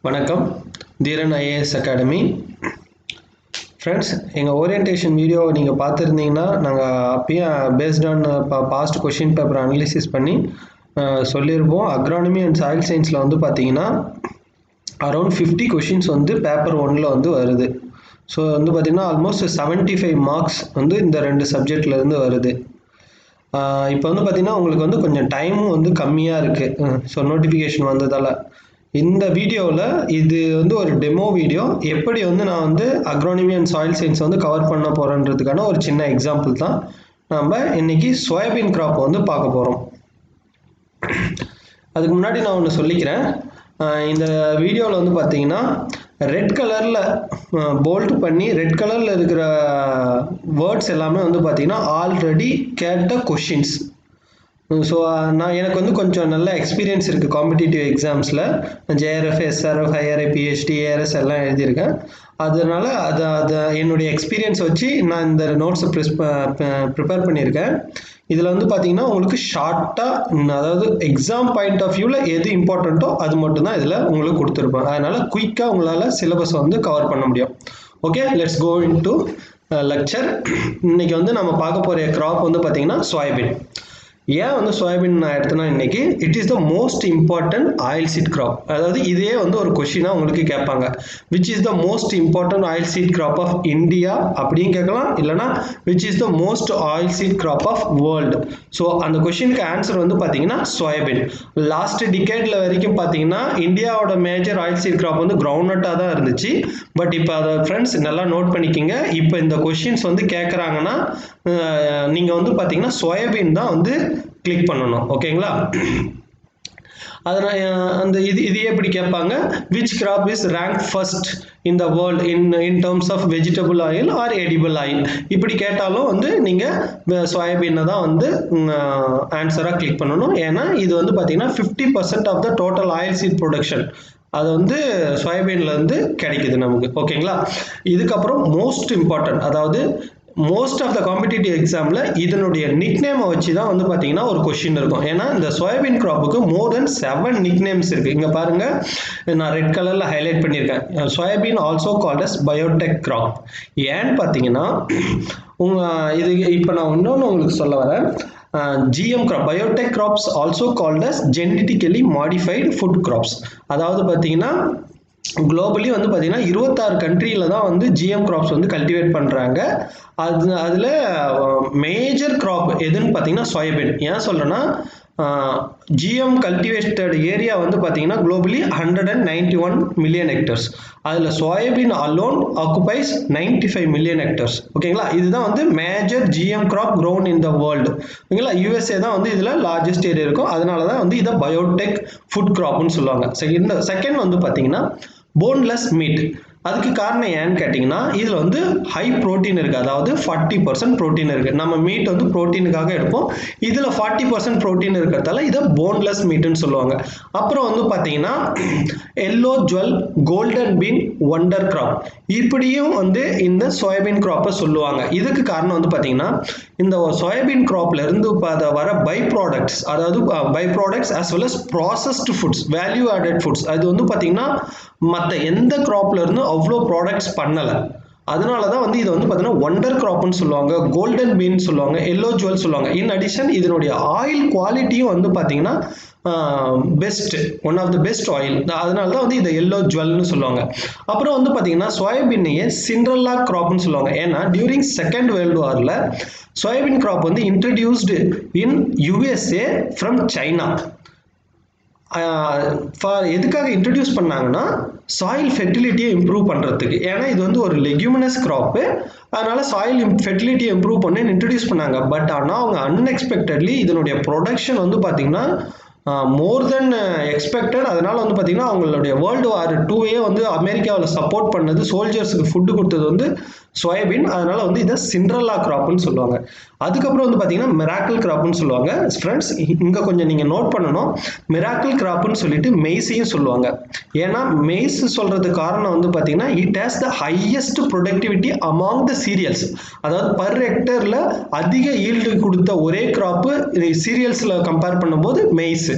வணக்கம் Dheeran IAS academy friends. எங்கள் orientation video நீங்கள் பார்த்துருந்தீங்கன்னா நாங்கள் அப்பயே based on past question paper analysis பண்ணி சொல்லியிருப்போம். அக்ரானமி அண்ட் சாயில் சயின்ஸில் வந்து பார்த்தீங்கன்னா அரௌண்ட் 50 கொஷின்ஸ் வந்து பேப்பர் 1ல் வந்து வருது. ஸோ வந்து பார்த்திங்கன்னா ஆல்மோஸ்ட் 75 மார்க்ஸ் வந்து இந்த ரெண்டு சப்ஜெக்ட்லேருந்து வருது. இப்போ வந்து பார்த்திங்கன்னா உங்களுக்கு வந்து கொஞ்சம் டைமும் வந்து கம்மியாக இருக்குது. ஸோ நோட்டிஃபிகேஷன் வந்ததால் இந்த வீடியோவில் இது வந்து ஒரு டெமோ வீடியோ. எப்படி வந்து நான் வந்து அக்ரானமி அண்ட் சாயில் சயின்ஸ் வந்து கவர் பண்ண போகிறேன்றதுக்கான ஒரு சின்ன எக்ஸாம்பிள் தான். நம்ம இன்னைக்கு சோயாபீன் கிராப் வந்து பார்க்க போகிறோம். அதுக்கு முன்னாடி நான் ஒன்று சொல்லிக்கிறேன். இந்த வீடியோவில் வந்து பார்த்தீங்கன்னா ரெட் கலரில் போல்ட் பண்ணி ரெட் கலரில் இருக்கிற வேர்ட்ஸ் எல்லாமே வந்து பார்த்தீங்கன்னா ஆல்ரெடி கேட்ட கொஷின்ஸ். ஸோ எனக்கு வந்து கொஞ்சம் நல்ல எக்ஸ்பீரியன்ஸ் இருக்குது காம்படிட்டிவ் எக்ஸாம்ஸில். JRF, SRF, IRI, PhD, ARS எல்லாம் எழுதியிருக்கேன். அதனால் அதை என்னுடைய எக்ஸ்பீரியன்ஸ் வச்சு நான் இந்த நோட்ஸை ப்ரிப்பேர் பண்ணியிருக்கேன். இதில் வந்து பார்த்தீங்கன்னா உங்களுக்கு ஷார்ட்டாக, அதாவது எக்ஸாம் பாயிண்ட் ஆஃப் வியூவில் எது இம்பார்ட்டண்ட்டோ அது மட்டும்தான் இதில் உங்களுக்கு கொடுத்துருப்பேன். அதனால் குயிக்காக உங்களால் சிலபஸை வந்து கவர் பண்ண முடியும். Okay, let's go into lecture. இன்னைக்கு வந்து நம்ம பார்க்க போகிற கிராப் வந்து பார்த்தீங்கன்னா சோயாபீன். ஏன் வந்து சோயாபீன் நான் எடுத்தேன்னா இன்னைக்கு it is the most important oil seed crop. அதாவது இதே வந்து ஒரு கொஷினாக உங்களுக்கு கேட்பாங்க. Which is the most important oil seed crop of India அப்படின்னு கேட்கலாம், இல்லைனா which is the most oil seed crop of world. So அந்த கொஷினுக்கு ஆன்சர் வந்து பார்த்தீங்கன்னா சோயாபீன். லாஸ்ட் டிகேட்ல வரைக்கும் பார்த்தீங்கன்னா இந்தியாவோட மேஜர் ஆயில் சீட் கிராப் வந்து கிரவுண்ட்நட்டாக தான் இருந்துச்சு. பட் இப்போ அதை ஃப்ரெண்ட்ஸ் நல்லா நோட் பண்ணிக்கிங்க. இப்போ இந்த கொஷின்ஸ் வந்து கேட்குறாங்கன்னா நீங்கள் வந்து பார்த்தீங்கன்னா சோயாபீன் தான் வந்து கிளிக் பண்ணணும். ஓகேங்களா? அதனால் அந்த இது எப்படி கேட்பாங்க, which crop is rank first in the world in terms of vegetable oil or edible oil, இப்படி கேட்டாலும் வந்து நீங்கள் சோயாபீனை தான் வந்து ஆன்சராக கிளிக் பண்ணணும். ஏன்னா இது வந்து பார்த்தீங்கன்னா 50% of the total oil seed production அது வந்து சோயாபீன்லேருந்து கிடைக்குது நமக்கு. ஓகேங்களா? இதுக்கப்புறம் மோஸ்ட் இம்பார்ட்டன்ட், அதாவது மோஸ்ட் ஆஃப் த காம்படிட்டிவ் எக்ஸாமில் இதனுடைய நிக்நேமை வச்சு தான் வந்து பார்த்தீங்கன்னா ஒரு கொஷின் இருக்கும். ஏன்னா இந்த சோயாபீன் கிராப்புக்கு மோர் தென் 7 நிக்நேம்ஸ் இருக்குது. இங்கே பாருங்கள், நான் ரெட் கலரில் ஹைலைட் பண்ணியிருக்கேன். Soybean also called as biotech crop. ஏன்னு பார்த்தீங்கன்னா இது இப்போ நான் இன்னொன்று உங்களுக்கு சொல்ல வரேன். GM crop, biotech crops also called as genetically modified food crops. அதாவது பார்த்தீங்கன்னா குளோபலி வந்து பார்த்தீங்கன்னா 26 கண்ட்ரியில் தான் வந்து GM கிராப்ஸ் வந்து கல்டிவேட் பண்ணுறாங்க. அதில் மேஜர் கிராப் எதுன்னு பார்த்தீங்கன்னா சோயாபீன். ஏன் சொல்கிறேன்னா GM கல்டிவேட்டட் ஏரியா வந்து பார்த்தீங்கன்னா குளோபலி 191 மில்லியன் ஹெக்டர்ஸ். அதில் soybean alone occupies 95 million hectares. ஓகேங்களா? இதுதான் வந்து major GM crop grown in the world. ஓகேங்களா? USA தான் வந்து இதில் லார்ஜஸ்ட் ஏரியா இருக்கும். அதனால தான் வந்து இதை பயோடெக் ஃபுட் கிராப்னு சொல்லுவாங்க. செகண்ட் வந்து பார்த்தீங்கன்னா போன்லெஸ் மீட். அதுக்கு காரணம் ஏன்னு கேட்டிங்கன்னா இதில் வந்து ஹை ப்ரோட்டீன் இருக்குது. அதாவது 40% ப்ரோட்டீன் இருக்குது. நம்ம மீட் வந்து ப்ரோட்டீனுக்காக எடுப்போம். இதில் 40% ப்ரோட்டீன் இருக்கிறதால இதை போன்லெஸ் மீட்டுன்னு சொல்லுவாங்க. அப்புறம் வந்து பார்த்தீங்கன்னா yellow jewel, golden bean, wonder crop, இப்படியும் வந்து இந்த சோயாபீன் கிராப்பை சொல்லுவாங்க. இதுக்கு காரணம் வந்து பார்த்தீங்கன்னா இந்த சோயாபீன் கிராப்ல இருந்து வர பை ப்ராடக்ட்ஸ், அதாவது by products as well as processed foods, value added foods, அது வந்து பார்த்தீங்கன்னா மற்ற எந்த கிராப்ல இருந்து அவ்வளோ ப்ராடக்ட்ஸ் பண்ணலை. அதனால தான் வந்து இதை வந்து பார்த்தீங்கன்னா ஒண்டர் கிராப்னு சொல்லுவாங்க, கோல்டன் பீன் சொல்லுவாங்க, எல்லோ ஜுவல் சொல்லுவாங்க. இன் அடிஷன் இதனுடைய ஆயில் குவாலிட்டியும் வந்து பார்த்தீங்கன்னா best, one of the best oil. அதனால தான் வந்து இதை எல்லோ ஜுவல்னு சொல்லுவாங்க. அப்புறம் வந்து பார்த்தீங்கன்னா சோயாபீனையே சிண்ட்ரெல்லா கிராப்னு சொல்லுவாங்க. ஏன்னா டியூரிங் செகண்ட் வேர்ல்டு வாரில் சோயாபீன் கிராப் வந்து introduced in USA from China. எதுக்காக இன்ட்ரடியூஸ் பண்ணாங்கன்னா சாயில் ஃபெர்டிலிட்டியை இம்ப்ரூவ் பண்ணுறதுக்கு. ஏன்னா இது வந்து ஒரு லெக்யூமினஸ் கிராப்பு, அதனால சாயில் ஃபெர்டிலிட்டியை இம்ப்ரூவ் பண்ணி இன்ட்ரடியூஸ் பண்ணாங்க. பட் ஆனால் அவங்க அன்எக்ஸ்பெக்டட்லி இதனுடைய ப்ரொடக்ஷன் வந்து பார்த்தீங்கன்னா மோர் தென் எக்ஸ்பெக்டட். அதனால வந்து பார்த்தீங்கன்னா அவங்களுடைய வேர்ல்டு வார் 2 வந்து அமெரிக்காவில் சப்போர்ட் பண்ணது, சோல்ஜர்ஸுக்கு ஃபுட்டு கொடுத்தது வந்து சோயாபீன். அதனால வந்து இதை சிண்ட்ரல்லா கிராப்னு சொல்லுவாங்க. அதுக்கப்புறம் வந்து பார்த்தீங்கன்னா மிராக்கிள் கிராப்னு சொல்லுவாங்க. ஃப்ரெண்ட்ஸ் இங்கே கொஞ்சம் நீங்கள் நோட் பண்ணணும், மிராக்கிள் கிராப்னு சொல்லிட்டு மெய்ஸையும் சொல்லுவாங்க. ஏன்னா மெய்ஸ் சொல்றதுக்கு காரணம் வந்து பார்த்தீங்கன்னா it has the highest productivity among the serials. அதாவது பர் ஹெக்டர்ல அதிக ஈல்டு கொடுத்த ஒரே கிராப்பு சீரியல்ஸ்ல கம்பேர் பண்ணும்போது மெய்ஸ்.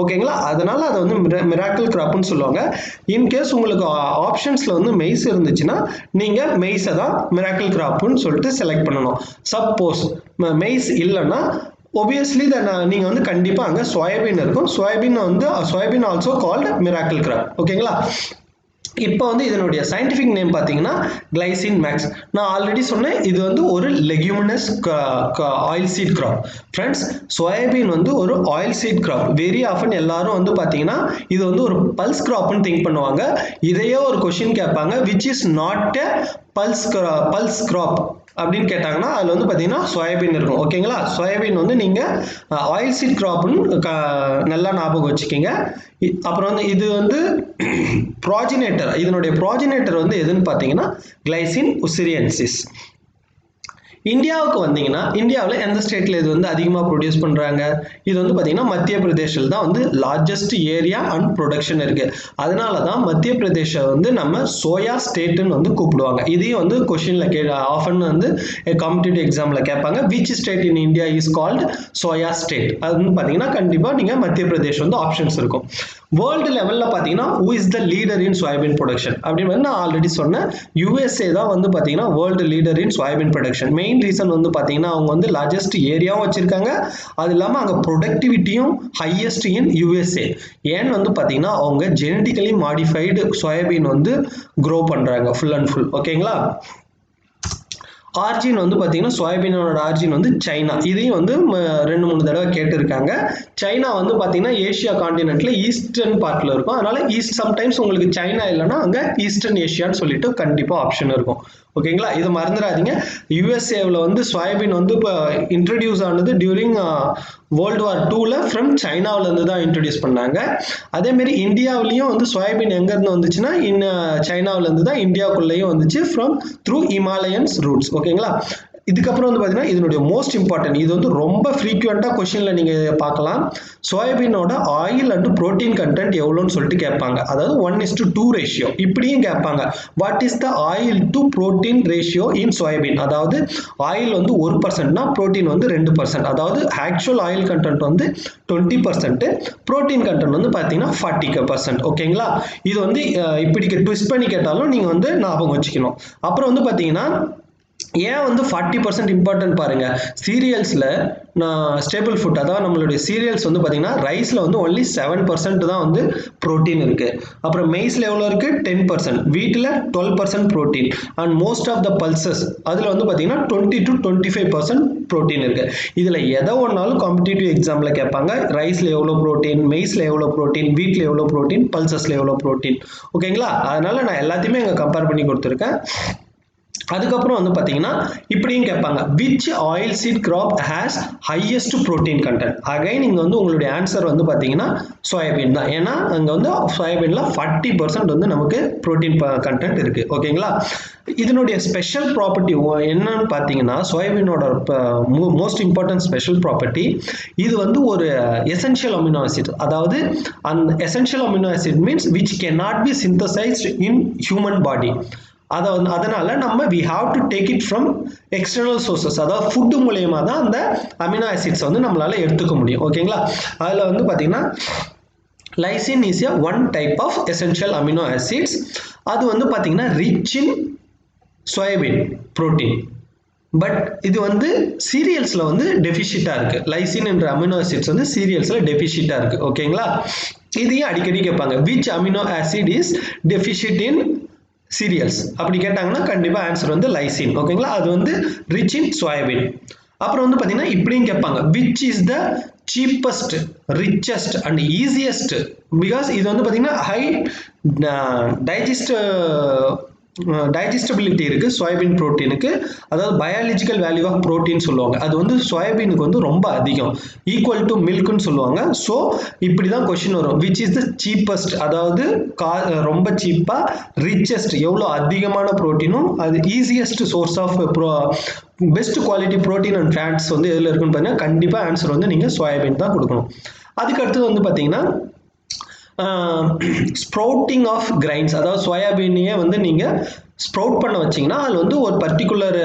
ஓகேங்களா, அதனால அதை வந்து மிராக்கிள் கிராப்னு சொல்லுவாங்க. இன்கேஸ் உங்களுக்கு ஆப்ஷன்ஸ்ல வந்து மெய்ஸ் இருந்துச்சுன்னா நீங்க மெய்ஸை தான் மிராக்கிள் கிராப்னு சொல்லிட்டு செலக்ட் பண்ணணும். சப்போஸ் மெய்ஸ் இல்லைன்னா obviously நீங்க வந்து கண்டிப்பா அங்க சோயாபீன் இருக்கும். Soybean also called miracle crop. ஓகேங்களா, இப்போ வந்து இதனுடைய சயின்டிஃபிக் நேம் பார்த்தீங்கன்னா கிளைசின் மேக்ஸ். நான் ஆல்ரெடி சொன்னேன் இது வந்து ஒரு leguminous oil seed crop. Friends soybean வந்து ஒரு oil seed crop. Very often எல்லாரும் வந்து பார்த்தீங்கன்னா இது வந்து ஒரு பல்ஸ் கிராப்னு திங்க் பண்ணுவாங்க. இதையே ஒரு கொஸ்டின் கேட்பாங்க, which is not a pulse crop அப்படின்னு கேட்டாங்கன்னா அதில் வந்து பார்த்தீங்கன்னா சோயாபீன் இருக்கும். ஓகேங்களா, சோயாபீன் வந்து நீங்கள் ஆயில் சீட் கிராப்னு நல்லா ஞாபகம் வச்சுக்கிங்க. அப்புறம் வந்து இது வந்து ப்ராஜினேட்டர், இதனுடைய ப்ராஜினேட்டர் வந்து எதுன்னு பார்த்தீங்கன்னா கிளைசின் உசிரியன்சிஸ். இந்தியாவுக்கு வந்தீங்கன்னா இந்தியாவில் எந்த ஸ்டேட்டில் இது வந்து அதிகமாக ப்ரொடியூஸ் பண்ணுறாங்க? இது வந்து பார்த்தீங்கன்னா மத்திய பிரதேஷில் தான் வந்து லார்ஜஸ்ட் ஏரியா அண்ட் ப்ரொடக்ஷன் இருக்குது. அதனால தான் மத்திய பிரதேஷை வந்து நம்ம சோயா ஸ்டேட்டுன்னு வந்து கூப்பிடுவாங்க. இதையும் வந்து கொஷினில் ஆஃபன் வந்து காம்படிட்டிவ் எக்ஸாமில் கேட்பாங்க, which state in India is called soya state. அதுன்னு பார்த்தீங்கன்னா கண்டிப்பாக நீங்கள் மத்திய பிரதேஷ் வந்து ஆப்ஷன்ஸ் இருக்கும். வேர்ல்டு லெவலில் பார்த்தீங்கன்னா who is the leader in soybean production அப்படின்னு நான் ஆல்ரெடி சொன்னேன். யூஎஸ்ஏ தான் வந்து பார்த்தீங்கன்னா world leader in soybean production. Main reason வந்து பார்த்தீங்கன்னா அவங்க வந்து லார்ஜஸ்ட் ஏரியாவும் வச்சிருக்காங்க, அது இல்லாமல் அங்கே ப்ரொடக்டிவிட்டியும் ஹையஸ்ட் இன் யூஎஸ்ஏ. ஏன்னு வந்து பார்த்தீங்கன்னா அவங்க ஜெனட்டிக்கலி மாடிஃபைடு சோயாபீன் வந்து க்ரோ பண்ணுறாங்க ஃபுல் அண்ட் ஃபுல். ஓகேங்களா, ஆர்ஜின் வந்து பார்த்தீங்கன்னா சோயாபீனோட ஆர்ஜின் வந்து சைனா. இதையும் வந்து 2-3 தடவை கேட்டிருக்காங்க. சைனா வந்து பார்த்தீங்கன்னா ஏஷியா காண்டினென்ட்ல ஈஸ்டர்ன் பார்ட்ல இருக்கும். அதனால சம்டைம்ஸ் உங்களுக்கு சைனா இல்லைன்னா அங்கே ஈஸ்டர்ன் ஏஷியான்னு சொல்லிட்டு கண்டிப்பாக ஆப்ஷன் இருக்கும். ஓகேங்களா, இது மறந்துடாதீங்க. யூஎஸ்ஏவில் வந்து சோயாபீன் வந்து இப்போ இன்ட்ரடியூஸ் ஆனது டியூரிங் வேர்ல்டு வார் 2ல ஃப்ரம் சைனாவிலேருந்து தான் இன்ட்ரடியூஸ் பண்ணாங்க. அதேமாரி இந்தியாவிலையும் வந்து சோயாபீன் எங்கேருந்து வந்துச்சுன்னா சைனாவிலேருந்து தான் இந்தியாவுக்குள்ளேயும் வந்துச்சு ஃப்ரம் த்ரூ ஹிமாலயன்ஸ் ரூட்ஸ். ஓகேங்களா, இதுக்கப்புறம் வந்து பார்த்தீங்கன்னா இதனுடைய மோஸ்ட் இம்பார்ட்டன்ட், இது வந்து ரொம்ப ஃப்ரீக்வெண்ட்டாக கொஸ்டினில் நீங்கள் பார்க்கலாம். சோயாபீனோட ஆயில் அண்ட் புரோட்டீன் கண்டென்ட் எவ்வளோன்னு சொல்லிட்டு கேட்பாங்க. அதாவது 1:2 ரேஷியோ இப்படியும் கேட்பாங்க. What is the oil to protein ratio in soybean? அதாவது ஆயில் வந்து 1%னா புரோட்டீன் வந்து 2%. அதாவது ஆக்சுவல் ஆயில் கண்டென்ட் வந்து 20%, புரோட்டீன் கண்டென்ட் வந்து பார்த்தீங்கன்னா 40%. ஓகேங்களா, இது வந்து இப்படி ட்விஸ்ட் பண்ணி கேட்டாலும் நீங்கள் வந்து ஞாபகம் வச்சுக்கணும். அப்புறம் வந்து பார்த்தீங்கன்னா ஏன் வந்து 40% இம்பார்ட்டன்ட் பாருங்க. சீரியல்ஸ்ல ஸ்டேபிள் ஃபுட், அதாவது நம்மளுடைய சீரியல்ஸ் வந்து பார்த்தீங்கன்னா ரைஸ்ல வந்து ஒன்லி 7% தான் வந்து புரோட்டீன் இருக்கு. அப்புறம் மெய்ஸ்ல எவ்வளோ இருக்கு? 10%, வீட்டில் 12% protein, and most of the pulses அதில் வந்து பார்த்தீங்கன்னா 20 to 25% புரோட்டீன் இருக்கு. இதில் எதை ஒன்றாலும் காம்படிட்டிவ் எக்ஸாமில் கேட்பாங்க. ரைஸ்ல எவ்வளோ புரோட்டீன், மெய்ஸ்ல எவ்வளோ புரோட்டீன், வீட்டில் எவ்வளோ புரோட்டீன், பல்சஸ்ல எவ்வளோ புரோட்டீன். ஓகேங்களா, அதனால நான் எல்லாத்தையுமே இங்கே கம்பேர் பண்ணி கொடுத்துருக்கேன். அதுக்கப்புறம் வந்து பார்த்தீங்கன்னா இப்படியும் கேட்பாங்க, which oil seed crop has highest protein content? Again இங்கே வந்து உங்களுடைய ஆன்சர் வந்து பார்த்தீங்கன்னா சோயாபீன் தான். ஏன்னா அங்கே வந்து சோயாபீனில் 40% வந்து நமக்கு புரோட்டீன் கண்டென்ட் இருக்குது. ஓகேங்களா, இதனுடைய ஸ்பெஷல் ப்ராப்பர்ட்டி என்னன்னு பார்த்தீங்கன்னா சோயாபீனோட மோஸ்ட் இம்பார்ட்டன்ட் ஸ்பெஷல் ப்ராப்பர்ட்டி, இது வந்து ஒரு எசென்ஷியல் அமினோ ஆசிட். அதாவது அந்த essential amino acid means which cannot be synthesised in human body. அதனால நம்ம we have to take it from external sources, அதாவது ஃபுட் மூலமா தான் அந்த அமினோ ஆசிட்ஸ் வந்து நம்மளால எடுத்துக்க முடியும். ஓகேங்களா, அதில் வந்து பார்த்தீங்கன்னா lysine is a one type of essential amino acids. அது வந்து பார்த்தீங்கன்னா rich in soybean protein. But இது வந்து சீரியல்ஸ்ல வந்து டெஃபிஷிட்டா இருக்கு. லைசின் என்ற அமினோ ஆசிட்ஸ் வந்து சீரியல்ஸ்ல டெஃபிஷிட்டா இருக்கு. ஓகேங்களா, இதையும் அடிக்கடி கேட்பாங்க, which amino acid is deficit in serials அப்படி கேட்டாங்கன்னா கண்டிப்பா ஆன்சர் வந்து லைசின். ஓகேங்களா, அது வந்து ரிச் இன் சோயாபீன். அப்புறம் வந்து பார்த்தீங்கன்னா இப்படியும் கேட்பாங்க, which is the cheapest, richest and easiest? Because இது வந்து பார்த்தீங்கன்னா ஹை டைஜஸ்ட் டைஜஸ்டபிலிட்டி இருக்கு சோயாபீன் புரோட்டீனுக்கு, அதாவது பயாலஜிக்கல் வேல்யூ ஆஃப் புரோட்டீன் சொல்லுவாங்க. அது வந்து சோயாபீனுக்கு வந்து ரொம்ப அதிகம், ஈக்குவல் டு மில்க்னு சொல்லுவாங்க. ஸோ இப்படி தான் கொஸ்டின் வரும். விச் இஸ் த சீப்பஸ்ட், அதாவது ரொம்ப சீப்பா, ரிச்சஸ்ட் எவ்வளோ அதிகமான புரோட்டீனும், அது easiest source of best quality protein and fats வந்து எதில் இருக்குன்னு பார்த்தீங்கன்னா கண்டிப்பாக ஆன்சர் வந்து நீங்கள் சோயாபீன் தான் கொடுக்கணும். அதுக்கு அடுத்தது வந்து பார்த்தீங்கன்னா ஸ்ப்ரவுட்டிங் ஆஃப் கிரைன்ஸ், அதாவது சோயாபீனையே வந்து நீங்கள் ஸ்ப்ரவுட் பண்ண வச்சிங்கன்னா அதில் வந்து ஒரு பர்டிகுலர்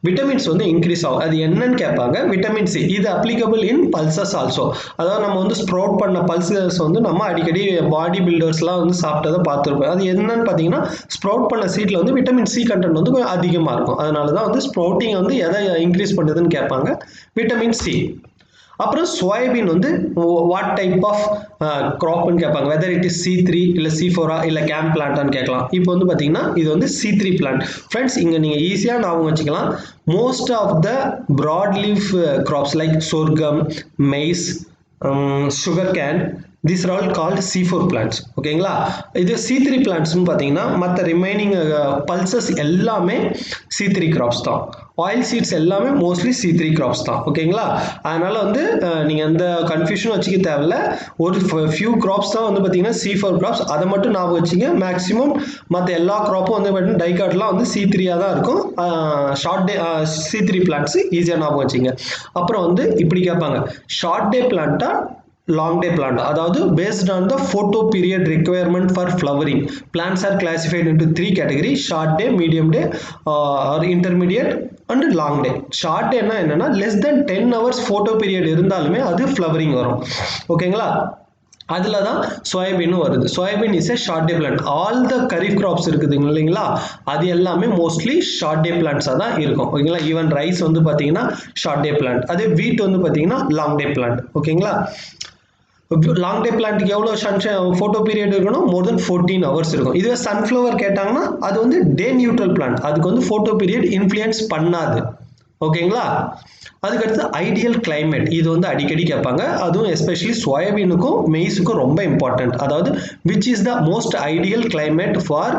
விட்டமின்ஸ் வந்து இன்க்ரீஸ் ஆகும். அது என்னன்னு கேட்பாங்க. விட்டமின் சி, இது அப்ளிகபிள் இன் பல்சஸ் ஆல்சோ. அதாவது நம்ம வந்து ஸ்ப்ரவுட் பண்ண பல்சஸ் வந்து நம்ம அடிக்கடி பாடி பில்டர்ஸ்லாம் வந்து சாப்பிட்டதை பார்த்துருப்போம். அது என்னன்னு பார்த்தீங்கன்னா ஸ்ப்ரவுட் பண்ண சீட்டில் வந்து விட்டமின் சி கண்டென்ட் வந்து கொஞ்சம் அதிகமாக இருக்கும். அதனால தான் வந்து ஸ்ப்ரவுட்டிங் வந்து எதை இன்க்ரீஸ் பண்ணுதுன்னு கேட்பாங்க, விட்டமின் சி. அப்புறம் சோயாபீன் வந்து வாட் டைப் ஆஃப் க்ராப்னு கேட்பாங்க, வெதர் இட் இஸ் C3 இல்லை C4 இல்லை கேம்ப் பிளான்ட்டான்னு கேட்கலாம். இப்போ வந்து பார்த்தீங்கன்னா இது வந்து C3 பிளான்ட். ஃப்ரெண்ட்ஸ் இங்கே நீங்கள் ஈஸியாக ஞாபகம் வச்சுக்கலாம். Most of the broad leaf crops like sorghum, maize, sugar cane, these are all called C4 plants. ஓகேங்களா? இது C3 பிளான்ட்ஸ்னு பார்த்தீங்கன்னா மற்ற ரிமைனிங் பல்சஸ் எல்லாமே C3 கிராப்ஸ் தான். ஆயில் சீட்ஸ் எல்லாமே மோஸ்ட்லி C3 கிராப்ஸ் தான். ஓகேங்களா? அதனால வந்து நீங்கள் அந்த கன்ஃபியூஷன் வச்சுக்க தேவையில்ல. ஒரு ஃபியூ கிராப்ஸ் தான் வந்து பார்த்தீங்கன்னா C4 கிராப்ஸ், அதை மட்டும் ஞாபகம் வச்சுங்க. மேக்ஸிமம் மற்ற எல்லா கிராப்பும் வந்து பார்த்தீங்கன்னா டைகாட்லாம் வந்து C3 தான் இருக்கும். ஷார்ட் டே C3 பிளான்ட்ஸ் ஈஸியாக ஞாபகம் வச்சுங்க. அப்புறம் வந்து இப்படி கேட்பாங்க, ஷார்ட் டே பிளான்ட்டா long day plant, அதாவது based on the photo period requirement for flowering, plants are classified into 3 categories: short day, medium day or intermediate and long day. short day என்னன்னா less than 10 hours photo period இருந்தாலுமே அது flowering வரும். ஓகேங்களா? அதில் தான் சோயாபீனும் வருது. Soybean is a short day plant. All the kharif crops இருக்குது இல்லைங்களா, அது எல்லாமே மோஸ்ட்லி ஷார்ட் டே பிளான்ட்ஸாக தான் இருக்கும். ஓகேங்களா? ஈவன் ரைஸ் வந்து பார்த்தீங்கன்னா ஷார்ட் டே பிளான்ட், அதே வீட் வந்து பார்த்தீங்கன்னா லாங் டே பிளான்ட். ஓகேங்களா? லாங் டே பிளான்ட்டுக்கு எவ்வளோ ஃபோட்டோ பீரியட் இருக்கணும், மோர் தென் 14 hours இருக்கும். இதுவே சன்ஃப்ளவர் கேட்டாங்கன்னா அது வந்து டே நியூட்ரல் பிளான்ட், அதுக்கு வந்து ஃபோட்டோ பீரியட் இன்ஃப்ளூயன்ஸ் பண்ணாது. ஓகேங்களா? அதுக்கடுத்து ஐடியல் கிளைமேட், இது வந்து அடிக்கடி கேட்பாங்க. அதுவும் எஸ்பெஷலி சோயாபீனுக்கும் மெய்ஸுக்கும் ரொம்ப இம்பார்ட்டன்ட். அதாவது which is the most ideal climate for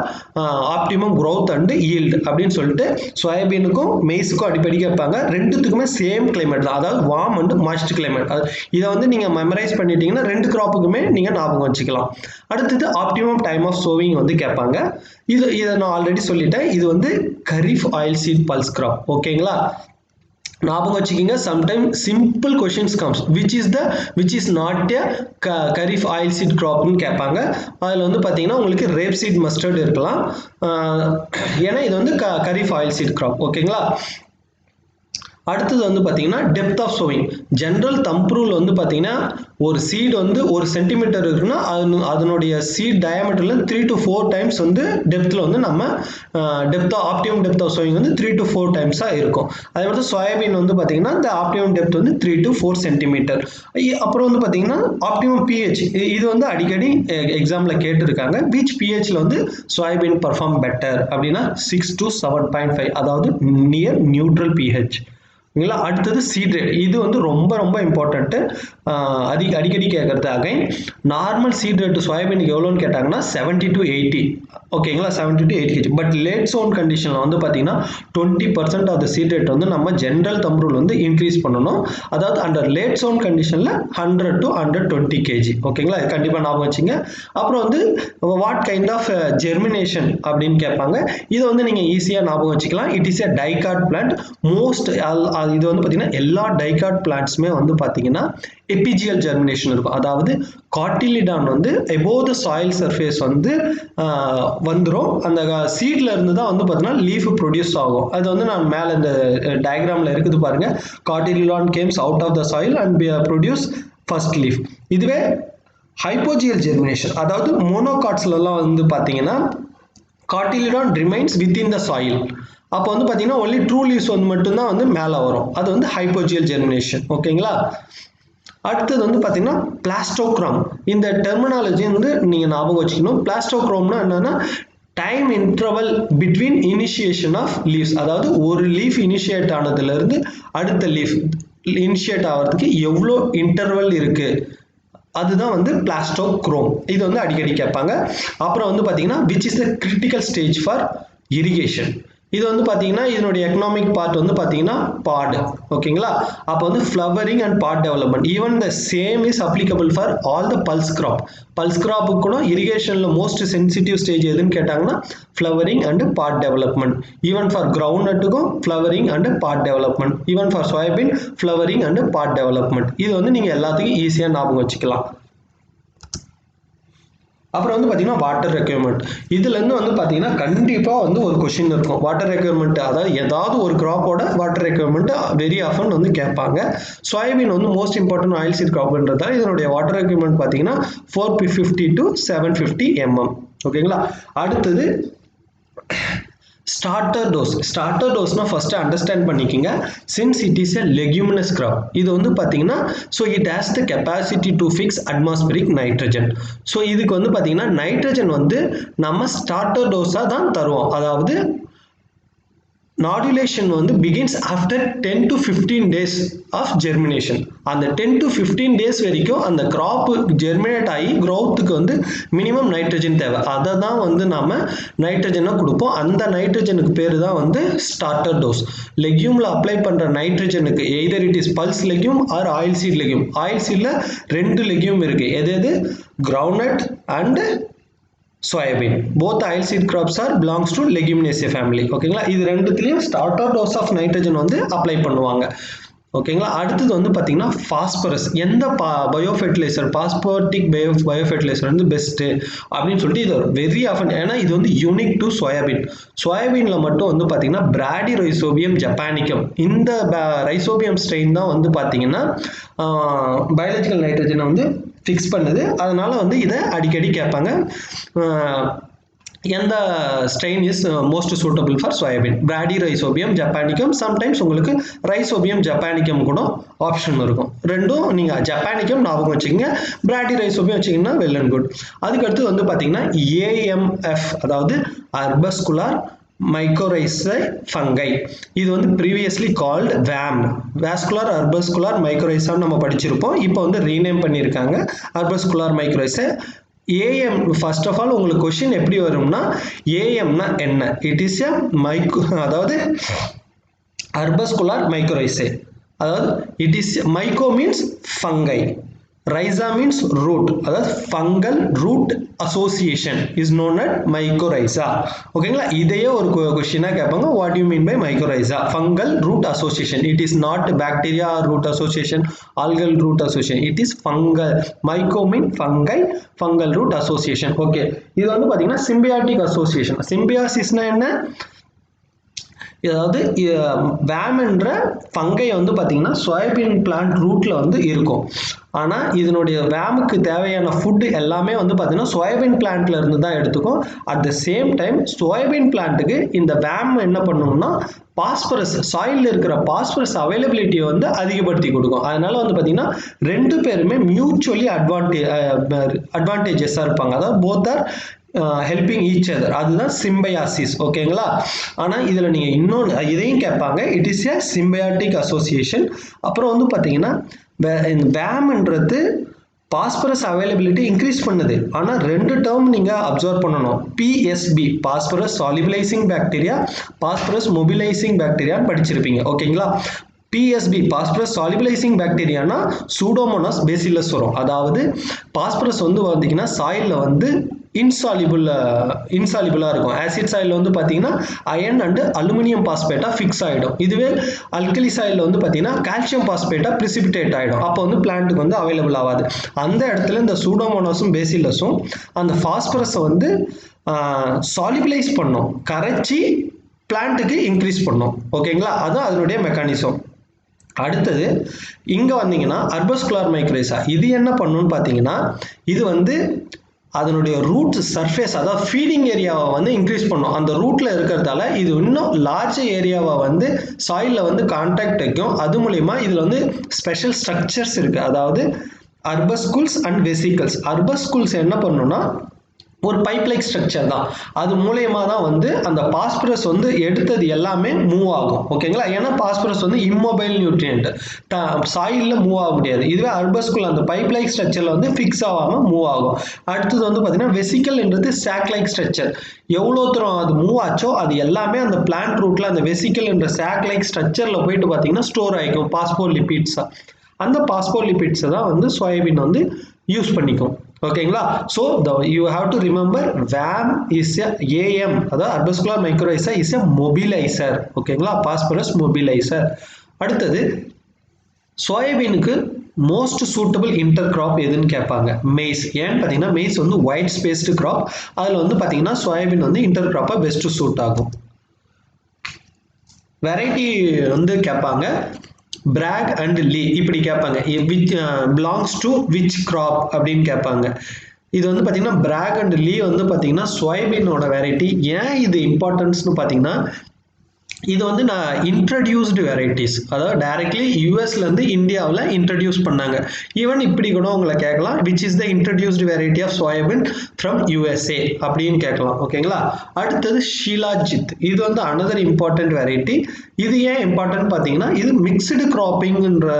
optimum growth and yield அப்படின்னு சொல்லிட்டு சோயாபீனுக்கும் மெய்ஸுக்கும் அடிக்கடி கேட்பாங்க. ரெண்டுத்துக்குமே சேம் கிளைமேட் தான், அதாவது வார்ம் அண்ட் மாய்ஸ்ட் கிளைமேட். இதை வந்து நீங்கள் மெமரைஸ் பண்ணிட்டீங்கன்னா ரெண்டு கிராப்புக்குமே நீங்கள் ஞாபகம் வச்சுக்கலாம். அடுத்தது ஆப்டிமம் டைம் ஆஃப் சோவிங் வந்து கேட்பாங்க. இதை நான் ஆல்ரெடி சொல்லிட்டேன். இது வந்து kharif oil seed pulse crop. ஓகேங்களா? ஞாபகம் வச்சுக்கிங்க. Sometime simple questions comes, which is not a kharif oil seed கிராப்னு கேட்பாங்க. அதில் வந்து பார்த்தீங்கன்னா உங்களுக்கு ரேப் சீட் மஸ்டர்ட் இருக்கலாம், ஏன்னா இது வந்து கரீஃப் ஆயில் சீட் கிராப். ஓகேங்களா? அடுத்தது வந்து பார்த்தீங்கன்னா depth of sowing. General thumb rule வந்து பார்த்தீங்கன்னா ஒரு சீட் வந்து 1 சென்டிமீட்டர் இருக்குன்னா அதனுடைய சீட் டயாமீட்டர்ல 3 to 4 டைம்ஸ் வந்து டெப்த்தில் வந்து நம்ம ஆப்டிமம் டெப்த் ஆஃப் சோவிங் வந்து 3 to 4 டைம்ஸாக இருக்கும். அதே மாதிரி சோயாபீன் வந்து பார்த்தீங்கன்னா இந்த ஆப்டிமம் டெப்த் வந்து 3 to 4 சென்டிமீட்டர். அப்புறம் வந்து பார்த்தீங்கன்னா ஆப்டிமம் பிஹெச், இது வந்து அடிக்கடி எக்ஸாமில் கேட்டிருக்காங்க. விச் பிஹெச்சில் வந்து சோயாபீன் பர்ஃபார்ம் பெட்டர் அப்படின்னா 6 to 7.5, அதாவது நியர் நியூட்ரல் பிஹெச். இல்லைங்களா? அடுத்தது சீட் ரேட், இது வந்து ரொம்ப ரொம்ப இம்பார்ட்டன்ட்டு, அடிக்கடி கேட்கறது. அகைன் நார்மல் சீட் ரேட்டு சோயாபீனுக்கு எவ்வளோன்னு கேட்டாங்கன்னா 70 to 80. ஓகேங்களா? 70 to 80 kg. But late sown கண்டிஷனில் வந்து பார்த்தீங்கன்னா 20% ஆஃப் த சீட் ரேட் வந்து நம்ம ஜென்ரல் தம்ப் ரூல் வந்து இன்க்ரீஸ் பண்ணணும். அதாவது அண்டர் லேட் சோன் கண்டிஷனில் 100 to 120 kg. ஓகேங்களா? இது கண்டிப்பாக ஞாபகம் வச்சுங்க. அப்புறம் வந்து வாட் கைண்ட் ஆஃப் ஜெர்மினேஷன் அப்படின்னு கேட்பாங்க. இதை வந்து நீங்கள் ஈஸியாக ஞாபகம் வச்சுக்கலாம். It is a dicot plant. Most இது வந்து பார்த்தீங்கன்னா எல்லா டைகாட் பிளான்ட்ஸுமே வந்து பார்த்தீங்கன்னா எபிஜியல் ஜெர்மினேஷன் இருக்கும். அதாவது காட்டிலிடான் வந்து எபோவ் த சாயில் சர்ஃபேஸ் வந்து வந்துடும். அந்த சீட்ல இருந்து தான் வந்து பார்த்தீங்கன்னா லீஃப் ப்ரொடியூஸ் ஆகும். அது வந்து நான் மேலே இந்த டயக்ராமில் இருக்குது பாருங்க. Cotyledon comes out of the soil and produce first leaf. இதுவே ஹைப்போஜியல் ஜெர்மினேஷன், அதாவது மோனோகாட்ஸ்லாம் வந்து பார்த்தீங்கன்னா cotyledon remains within the soil. அப்போ வந்து பார்த்தீங்கன்னா ஒன்லி ட்ரூ லீவ்ஸ் வந்து மட்டும்தான் வந்து மேலே வரும். அது வந்து ஹைப்போஜியல் ஜெர்மினேஷன். ஓகேங்களா? அடுத்தது வந்து பார்த்தீங்கன்னா பிளாஸ்டோக்ரோம். இந்த டெர்மினாலஜி வந்து நீங்கள் ஞாபகம் வச்சுக்கணும். பிளாஸ்டோக்ரோம்னா என்னன்னா time interval between initiation of leaves, அதாவது ஒரு லீஃப் இனிஷியேட் ஆனதுலேருந்து அடுத்த லீஃப் இனிஷியேட் ஆகிறதுக்கு எவ்வளோ இன்டர்வல் இருக்குது அதுதான் வந்து பிளாஸ்டோக்ரோம். இது வந்து அடிக்கடி கேட்பாங்க. அப்புறம் வந்து பார்த்தீங்கன்னா which is the critical stage for irrigation. இது வந்து பார்த்தீங்கன்னா இதனுடைய எக்கனாமிக் பார்ட் வந்து பார்த்தீங்கன்னா பாட். ஓகேங்களா? அப்போ வந்து flowering and pod development. Even the same is applicable for all the pulse crop. Pulse கிராப்புக்கு கூட இரிகேஷனில் மோஸ்ட் சென்சிட்டிவ் ஸ்டேஜ் எதுன்னு கேட்டாங்கன்னா flowering and pod development. Even for ground நட்டுக்கும் flowering and pod development. Even for soybean flowering and pod development. இது வந்து நீங்கள் எல்லாத்துக்கும் ஈஸியாக ஞாபகம் வச்சுக்கலாம். அப்புறம் வந்து பார்த்தீங்கன்னா வாட்டர் ரெக்யர்மெண்ட். இதுலேருந்து வந்து பார்த்தீங்கன்னா கண்டிப்பாக வந்து ஒரு கொஷின் இருக்கும். வாட்டர் ரெக்யர்மெண்ட், அதாவது ஏதாவது ஒரு கிராப்போட வாட்டர் ரெக்யர்மெண்ட் வெரி ஆஃபன் வந்து கேட்பாங்க. சோயாபீன் வந்து மோஸ்ட் இம்பார்ட்டன்ட் ஆயில் சீட் கிராப்ன்றதால இதனுடைய வாட்டர் ரெக்யர்மெண்ட் பார்த்தீங்கன்னா 450 to 750 mm. ஓகேங்களா? அடுத்தது ஸ்டார்டர் டோஸ். ஸ்டார்டர் டோஸ்னா ஃபர்ஸ்ட் அண்டர்ஸ்டாண்ட் பண்ணிக்கங்க. Since it is a leguminous crop, இது வந்து பார்த்தீங்கன்னா so it has the capacity to fix atmospheric nitrogen. So இதுக்கு வந்து பார்த்தீங்கன்னா நைட்ரஜன் வந்து நம்ம ஸ்டார்டர் டோஸாக தான் தருவோம். அதாவது nodulation வந்து begins after 10 to 15 days of germination. அந்த 10 to 15 days வரைக்கும் அந்த crop germinate ஆகி growthக்கு வந்து minimum nitrogen தேவை. அதை தான் வந்து நாம நைட்ரஜனை கொடுப்போம். அந்த நைட்ரஜனுக்கு பேரு தான் வந்து starter dose. லெக்யூம்ல அப்ளை பண்ற நைட்ரஜனுக்கு either it is pulse legume or oil seed legume. oil seedல ரெண்டு legume இருக்கு. எது groundnut and soybean. Both oilseed crops are belongs to leguminaceae family. ஓகேங்களா? இது ரெண்டுத்துலயும் starter dose of nitrogen வந்து அப்ளை பண்ணுவாங்க. ஓகேங்களா? அடுத்தது வந்து பார்த்தீங்கன்னா பாஸ்பரஸ். எந்த பயோஃபெர்டிலைசர், பாஸ்போர்டிக் பயோஃபெர்டிலைசர் வந்து பெஸ்ட் அப்படின்னு சொல்லிட்டு இது வெரி ஆஃபன். ஏன்னா இது வந்து யூனிக் டு சோயாபீன். சோயாபீன்ல மட்டும் வந்து பார்த்தீங்கன்னா பிராடி ரைசோபியம் ஜப்பானிக்கம், இந்த ரைசோபியம் ஸ்ட்ரெயின் தான் வந்து பார்த்தீங்கன்னா பயாலஜிக்கல் நைட்ரஜனை வந்து ஃபிக்ஸ் பண்ணுது. அதனால வந்து இதை அடிக்கடி கேட்பாங்க. எந்த strain is most suitable for soybean? Bradyrhizobium japonicum. Sometimes உங்களுக்கு ரைசோபியம் ஜப்பானிக்கம் கூட ஆப்ஷன் இருக்கும். ரெண்டும் நீங்கள் ஜப்பானிக்கம் ஞாபகம் வச்சுக்கோங்க, பிராடி ரைசோபியம் வச்சிங்கன்னா வெல் அண்ட் குட். அதுக்கடுத்து வந்து பார்த்தீங்கன்னா AMF, அதாவது அர்பஸ்குலார் மைக்கோரைசை ஃபங்கை. இது வந்து ப்ரீவியஸ்லி கால்டு வேம், வாஸ்குலர் அர்பஸ்குலார் மைக்கோரைசான்னு நம்ம படிச்சிருப்போம். இப்போ வந்து ரீநேம் பண்ணியிருக்காங்க அர்பஸ்குலார் மைக்கோரைசை. AM ஃபர்ஸ்ட் ஆஃப் ஆல் உங்களுக்கு கொஸ்டின் எப்படி வரும்னா AMனா என்ன? இட் இஸ் எ அதாவது அர்பஸ்குலார் மைக்கோரைசை. அதாவது it is myco means fungi, rhiza means root, அதாவது fungal root association is known at mycorrhiza. ஓகேங்களா? இதையே ஒரு கொஸ்டினாக கேட்பாங்க. What you mean by mycorrhiza? Fungal root association. It is not bacteria root association, algal root association. It is fungal. Myco mean fungi, fungal root association. Okay, இது வந்து பார்த்தீங்கன்னா symbiotic association. சிம்பியாசிஸ்னா என்ன? அதாவது வேம் என்ற ஃபங்கை வந்து பார்த்தீங்கன்னா சோயாபீன் பிளான்ட் ரூட்ல வந்து இருக்கும். ஆனால் இதனுடைய வேமுக்கு தேவையான ஃபுட்டு எல்லாமே வந்து பார்த்தீங்கன்னா சோயாபீன் பிளான்ட்ல இருந்து தான் எடுத்துக்கும். At the same time soybean பிளான்ட்டுக்கு இந்த வேம் என்ன பண்ணணும்னா பாஸ்பரஸ், சாயிலில் இருக்கிற பாஸ்பரஸ் அவைலபிலிட்டியை வந்து அதிகப்படுத்தி கொடுக்கும். அதனால வந்து பார்த்தீங்கன்னா ரெண்டு பேருமே மியூச்சுவலி அட்வான்டேஜஸாக இருப்பாங்க. அதாவது both are helping each other. அதுதான் சிம்பயாசிஸ். ஓகேங்களா? ஆனால் இதில் நீங்கள் இன்னொன்று இதையும் கேட்பாங்க. It is a symbiotic association. அப்புறம் வந்து பார்த்தீங்கன்னா வேம்ன்றது பாஸ்பரஸ் அவைலபிலிட்டி இன்க்ரீஸ் பண்ணுது. ஆனால் ரெண்டு டேர்ம் நீங்கள் அப்சர்வ் பண்ணணும். PSB phosphorus solubilizing bacteria, phosphorus mobilizing பாக்டீரியான்னு படிச்சிருப்பீங்க. ஓகேங்களா? PSB பாஸ்பரஸ் சாலிபிளைசிங் பாக்டீரியானா சூடோமோனாஸ் பேசிலஸ் வரும். அதாவது பாஸ்பரஸ் வந்து பார்த்தீங்கன்னா சாயிலில் வந்து இன்சாலிபிளாக இருக்கும். ஆசிட் சாயில் வந்து பார்த்தீங்கன்னா அயன் அண்ட் அலுமினியம் பாஸ்பேட்டாக ஃபிக்ஸ் ஆகிடும். இதுவே அல்கலி சாயில் வந்து பார்த்தீங்கன்னா கால்சியம் பாஸ்பேட்டாக பிரிசிபிடேட் ஆகிடும். அப்போ வந்து பிளான்ட்டுக்கு வந்து அவைலபிள் ஆகாது. அந்த இடத்துல இந்த சூடோமோனாஸும் பேசிலஸும் அந்த ஃபாஸ்பரஸை வந்து சாலிபிளைஸ் பண்ணும், கரைச்சி பிளான்ட்டுக்கு இன்க்ரீஸ் பண்ணும். ஓகேங்களா? அதுதான் அதனுடைய மெக்கானிசம். அடுத்தது இங்கே வந்தீங்கன்னா அர்பஸ்குலார் மைக்கோரைசா. இது என்ன பண்ணுன்னு பார்த்தீங்கன்னா இது வந்து அதனுடைய ரூட் சர்ஃபேஸ், அதாவது ஃபீடிங் ஏரியாவை வந்து இன்க்ரீஸ் பண்ணும். அந்த ரூட்ல இருக்கிறதால இது இன்னும் லார்ஜ் ஏரியாவை வந்து சாயிலில் வந்து கான்டாக்ட் வைக்கும். அது மூலயமா இதில் வந்து ஸ்பெஷல் ஸ்ட்ரக்சர்ஸ் இருக்கு. அதாவது அர்பஸ்குல்ஸ் அண்ட் வெசிகல்ஸ். அர்பஸ்குல்ஸ் என்ன பண்ணுன்னா ஒரு பைப் லைக் ஸ்ட்ரக்சர் தான். அது மூலயமா தான் வந்து அந்த பாஸ்பரஸ் வந்து எடுத்தது எல்லாமே மூவ் ஆகும். ஓகேங்களா? ஏன்னா பாஸ்பரஸ் வந்து இம்மொபைல் நியூட்ரியன்ட், சாயில்ல மூவ் ஆக முடியாது. இதுவே அர்பஸ்குல் அந்த பைப் லைக் ஸ்ட்ரக்சர்ல வந்து ஃபிக்ஸ் ஆகாம மூவ் ஆகும். அடுத்தது வந்து பார்த்தீங்கன்னா வெசிக்கல்ன்றது சாக் லைக் ஸ்ட்ரக்சர். எவ்வளோ தூரம் அது மூவ் ஆச்சோ அது எல்லாமே அந்த பிளான்ட் ரூட்ல அந்த வெசிக்கல் என்ற சாக் லைக் ஸ்ட்ரக்சர்ல போயிட்டு பார்த்தீங்கன்னா ஸ்டோர் ஆகிக்கும் பாஸ்போலிபிட்ஸா. அந்த பாஸ்போலிபிட்ஸை தான் வந்து சோயாபீன் வந்து யூஸ் பண்ணிக்கும். ஓகேங்களா? So you have to remember VAM is AM, அதாவது arbuscular mycorrhiza is a mobiliser. ஓகேங்களா? Phosphorus mobiliser. அடுத்தது சோயாபீனுக்கு மோஸ்ட் சூட்டபிள் இன்டர் கிராப் எதுன்னு கேட்பாங்க. மெய்ஸ். ஏன்னு பார்த்தீங்கன்னா மெய்ஸ் வந்து ஒயிட் ஸ்பேஸ்டு கிராப். அதில் வந்து பார்த்தீங்கன்னா சோயாபீன் வந்து இன்டர் கிராப்பாக பெஸ்ட் சூட் ஆகும். வெரைட்டி வந்து கேட்பாங்க. பிராக் அண்ட் லீ இப்படி கேட்பாங்க. Which belongs to which crop அப்படின்னு கேட்பாங்க. இது வந்து பார்த்தீங்கன்னா பிராக் அண்ட் லீ வந்து பார்த்தீங்கன்னா சோயாபீனோட வெரைட்டி. ஏன் இது இம்பார்ட்டன்ஸ்னு பார்த்தீங்கன்னா இது வந்து நான் இன்ட்ரடியூஸ்டு வெரைட்டிஸ், அதாவது டைரக்ட்லி யூஎஸ்லேருந்து இந்தியாவில் இன்ட்ரடியூஸ் பண்ணாங்க. ஈவன் இப்படி கூட உங்களை கேட்கலாம், which is the introduced variety of soybean from USA அப்படின்னு கேட்கலாம். ஓகேங்களா? அடுத்தது ஷீலாஜித். இது வந்து அனதர் இம்பார்ட்டன்ட் வெரைட்டி. இது ஏன் இம்பார்ட்டன்ட் பார்த்தீங்கன்னா இது மிக்ஸ்டு கிராப்பிங்ன்ற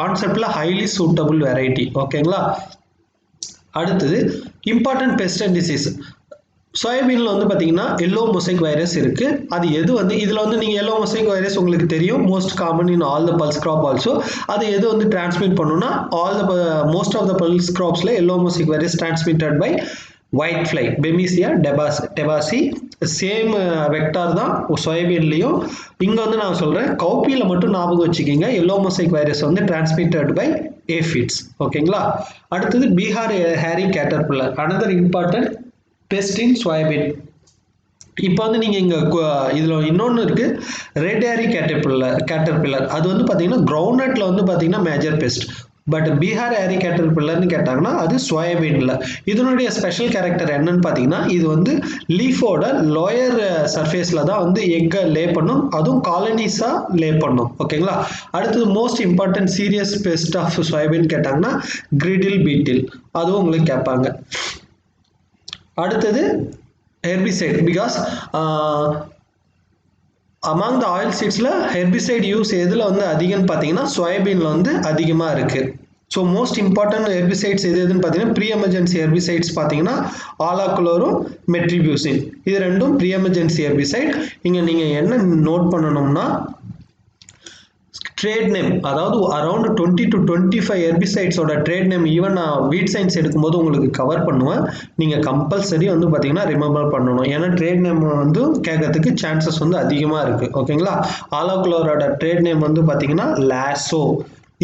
கான்செப்டில் ஹைலி சூட்டபிள் வெரைட்டி. ஓகேங்களா? அடுத்தது இம்பார்ட்டன்ட் பெஸ்ட் அண்ட் டிசீஸ். சோயாபீனில் வந்து பார்த்தீங்கன்னா எல்லோ மொசைக் வைரஸ் இருக்குது. அது எது வந்து இதில் வந்து நீங்கள் எல்லோ மொசைக் வைரஸ் உங்களுக்கு தெரியும், most common in all the pulse crop also. அது எது வந்து டிரான்ஸ்மிட் பண்ணுன்னா மோஸ்ட் ஆஃப் த பல்ஸ் கிராப்ஸில் yellow mosaic virus transmitted by whitefly Bemisia tabaci. Same vector தான் சோயாபீன்லேயும். இங்கே வந்து நான் சொல்கிறேன் கௌப்பியில் மட்டும் ஞாபகம் வச்சுக்கிங்க, எல்லோ மொசைக் வைரஸ் வந்து டிரான்ஸ்மிட்டட் பை ஏஃபிட்ஸ். ஓகேங்களா? அடுத்தது Bihar hairy caterpillar, another important pest in soybean. இப்போ வந்து நீங்கள் இங்கே இதில் இன்னொன்று இருக்குது, ரெட் ஹேரி கேட்டர்பில்லர். அது வந்து பார்த்தீங்கன்னா கிரவுண்ட்நட்டில் வந்து பார்த்தீங்கன்னா major pest. But Bihar hairy கேட்டர்பில்லர்னு கேட்டாங்கன்னா அது சோயாபீனில். இதனுடைய ஸ்பெஷல் கேரக்டர் என்னன்னு பார்த்தீங்கன்னா இது வந்து லீஃபோட லோயர் சர்ஃபேஸில் தான் வந்து எக்கை லே பண்ணும், அதுவும் காலனிஸாக லே பண்ணும். ஓகேங்களா? அடுத்தது most important serious pest of soybean கேட்டாங்கன்னா கிரிடில் பீட்டில், அதுவும் உங்களுக்கு கேட்பாங்க. அடுத்தது herbicide. Because among the oil சீட்ஸில் ஹெர்பிசைட் யூஸ் எதில் வந்து அதிகம்னு பார்த்தீங்கன்னா சோயாபீனில் வந்து அதிகமாக இருக்குது. ஸோ மோஸ்ட் இம்பார்ட்டன்ட் ஹெர்பிசைட்ஸ் எதுன்னு பார்த்தீங்கன்னா ப்ரீ எமர்ஜென்சி ஹெர்பிசைட்ஸ் பார்த்தீங்கன்னா ஆலாக்ளோரும் மெட்ரிபியூசின். இது ரெண்டும் ப்ரீ எமர்ஜென்சி ஹெர்பிசைட். இங்கே நீங்கள் என்ன நோட் பண்ணணும்னா ட்ரேட் நேம், அதாவது அரௌண்ட் 20 to 25 ஹெர்பிசைட்ஸோட trade name even non weed science எடுக்கும்போது உங்களுக்கு கவர் பண்ணுவேன். நீங்கள் கம்பல்சரி வந்து பார்த்தீங்கன்னா ரிமெம்பர் பண்ணணும். ஏன்னா ட்ரேட் நேம் வந்து கேட்கறதுக்கு சான்சஸ் வந்து அதிகமாக இருக்குது. ஓகேங்களா? ஆலாக்ளோரோட ட்ரேட் நேம் வந்து பார்த்தீங்கன்னா லாசோ.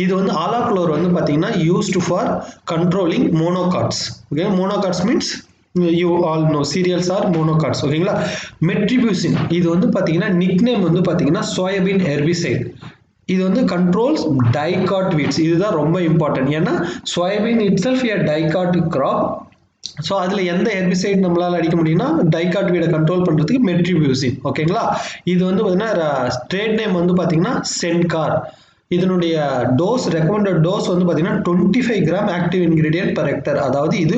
இது வந்து ஆலாக்ளோர் வந்து பார்த்தீங்கன்னா used for controlling monocots. Okay, monocots means you all know cereals are monocots. ஓகேங்களா? மெட்ரிபியூசின் இது வந்து பார்த்தீங்கன்னா நிக் நேம் வந்து பார்த்தீங்கன்னா சோயாபீன் ஹெர்பிசைட். இது வந்து கண்ட்ரோல்ஸ் டைகாட் வீட்ஸ். இதுதான் ரொம்ப இம்பார்ட்டன்ட். ஏன்னா soybean itself a dicot crop. So அதில் எந்த ஹெர்பிசைட் நம்மளால் அடிக்க முடியும்னா டைகாட் வீடை கண்ட்ரோல் பண்ணுறதுக்கு மெட்ரிபியூசின். ஓகேங்களா? இது வந்து பார்த்தீங்கன்னா ட்ரேட் நேம் வந்து பார்த்தீங்கன்னா சென்கார். இதனுடைய டோஸ் ரெக்கமெண்டட் டோஸ் வந்து பார்த்தீங்கன்னா 25 gram active ingredient per hectare. அதாவது இது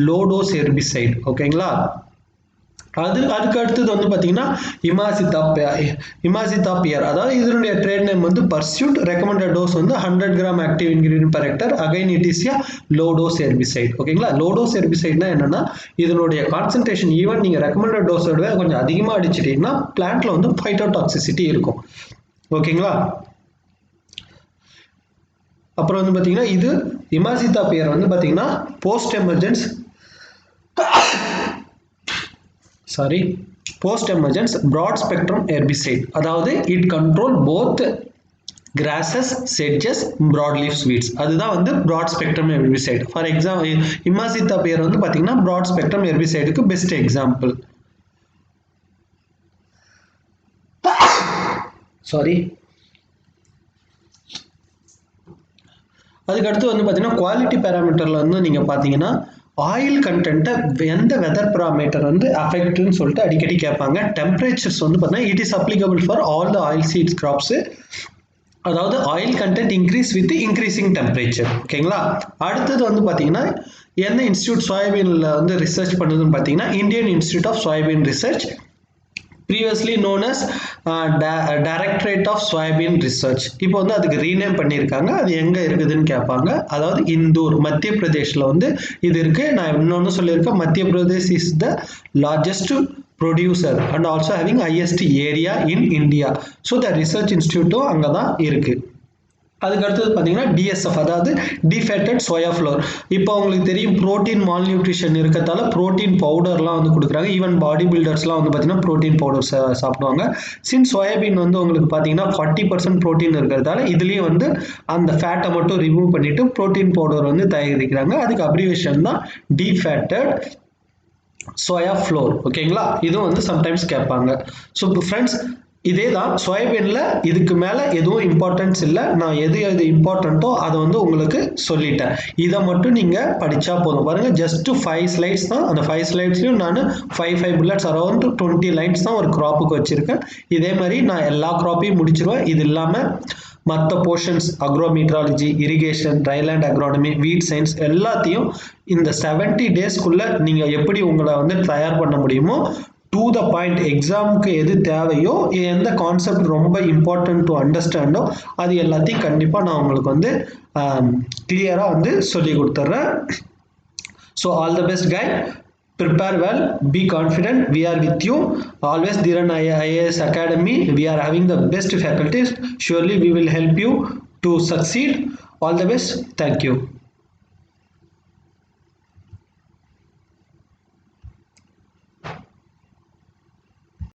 லோ டோஸ் ஹெர்பிசைட். ஓகேங்களா? அதுக்கு அடுத்தது வந்து பார்த்தீங்கன்னா இமாசிதாபியர், அதாவது இதனுடைய ட்ரேட் நேம் வந்து பர்சியூட். ரெக்கமெண்டட் டோஸ் வந்து 100 gram active ingredient per hectare. Again it is a low dose herbicide. ஓகேங்களா? லோ டோஸ் ஹெர்பிசைட்னா என்னன்னா இதனுடைய கான்சன்ட்ரேஷன் ஈவன் நீங்கள் ரெக்கமெண்டட் டோஸோட கொஞ்சம் அதிகமாக அடிச்சிட்டீங்கன்னா பிளான்ட்ல வந்து ஃபைட்டோடாக்சிசிட்டி இருக்கும். ஓகேங்களா? அப்புறம் வந்து பார்த்தீங்கன்னா இது இமாசிதாபியர் வந்து பார்த்தீங்கன்னா post emergence broad spectrum herbicide. அதாவது it control both grasses, sedges, broad leaf weeds. அதுதான் வந்து broad spectrum herbicide. For example imazethapyr வந்து பார்த்தீங்கன்னா ப்ராட் ஸ்பெக்ட்ரம் ஹெர்பிசைடுக்கு பெஸ்ட் எக்ஸாம்பிள். அதுக்கடுத்து வந்து பார்த்தீங்கன்னா குவாலிட்டி பேராமீட்டரில் வந்து நீங்கள் பார்த்தீங்கன்னா ஆயில் கண்டென்ட்டை எந்த வெதர் பராமீட்டர் வந்து அஃபெக்ட்னு சொல்லிட்டு அடிக்கடி கேட்பாங்க. டெம்பரேச்சர்ஸ் வந்து பார்த்தீங்கன்னா it is applicable for all the oil seeds crops. அதாவது oil content increase with increasing temperature. ஓகேங்களா? அடுத்தது வந்து பார்த்தீங்கன்னா எந்த இன்ஸ்டியூட் சோயாபீனில் வந்து ரிசர்ச் பண்ணுதுன்னு பார்த்தீங்கன்னா Indian institute of soybean research, previously known as directorate of soybean research. இப்போ வந்து அதுக்கு ரீநேம் பண்ணியிருக்காங்க. அது எங்கே இருக்குதுன்னு கேட்பாங்க. அதாவது இந்தூர், மத்திய பிரதேஷில் வந்து இது இருக்கு. நான் இன்னொன்று சொல்லியிருக்கேன், மத்திய Pradesh is the largest producer and also having highest area in India. So the research institute அங்கே தான் இருக்கு. அதுக்கு அடுத்தது பார்த்தீங்கன்னா டிஎஸ்எஃப், அதாவது டிஃபேட்டட் சோயா ஃப்ளோர். இப்போ உங்களுக்கு தெரியும் ப்ரோட்டீன் மால் நியூட்ரிஷன் இருக்கிறதால ப்ரோட்டீன் பவுடர்லாம் வந்து கொடுக்குறாங்க. ஈவன் பாடி பில்டர்ஸ்லாம் வந்து பார்த்தீங்கன்னா ப்ரோட்டீன் பவுடர் சாப்பிடுவாங்க. சின்ஸ் சோயாபீன் வந்து உங்களுக்கு பார்த்தீங்கன்னா 40% ப்ரோட்டீன் இருக்கிறதால இதுலேயும் வந்து அந்த ஃபேட்டை மட்டும் ரிமூவ் பண்ணிட்டு ப்ரோட்டீன் பவுடர் வந்து தயாரிக்கிறாங்க. அதுக்கு அப்ரிவேஷன் தான் டிஃபேட்டட் சோயா ஃப்ளோர். ஓகேங்களா? இதுவும் வந்து சம்டைம்ஸ் கேட்பாங்க. ஸோ ஃப்ரெண்ட்ஸ், இதே தான் சோயாபீனில் இதுக்கு மேலே எதுவும் இம்பார்ட்டன்ஸ் இல்லை. நான் எது இம்பார்ட்டண்ட்டோ அதை வந்து உங்களுக்கு சொல்லிட்டேன். இதை மட்டும் நீங்கள் படித்தா போதும். பாருங்கள், ஜஸ்ட் 5 ஸ்லைட்ஸ் தான். அந்த 5 ஸ்லைட்ஸ்லையும் நான் 5 புல்லட்ஸ், அரௌண்ட் 20 லைன்ஸ் தான் ஒரு க்ராப்புக்கு வச்சுருக்கேன். இதே மாதிரி நான் எல்லா க்ராப்பையும் முடிச்சிருவேன். இது இல்லாமல் மற்ற போர்ஷன்ஸ், அக்ரோமீட்ராலஜி, இரிகேஷன், ட்ரைலேண்ட் அக்ரானமி, வீட் சயின்ஸ் எல்லாத்தையும் இந்த 70 டேஸ்க்குள்ளே நீங்கள் எப்படி உங்களை வந்து தயார் பண்ண முடியுமோ, டு த பாயிண்ட், எக்ஸாமுக்கு எது தேவையோ, எந்த கான்செப்ட் ரொம்ப இம்பார்ட்டன்ட் டு அண்டர்ஸ்டாண்டோ அது எல்லாத்தையும் கண்டிப்பாக நான் உங்களுக்கு வந்து கிளியராக வந்து சொல்லி கொடுத்துட்றேன். So all the best guy, prepare well, be confident, we are with you always. Dhiran IAS Academy, we are having the best faculties. Surely we will help you to succeed. All the best. Thank you.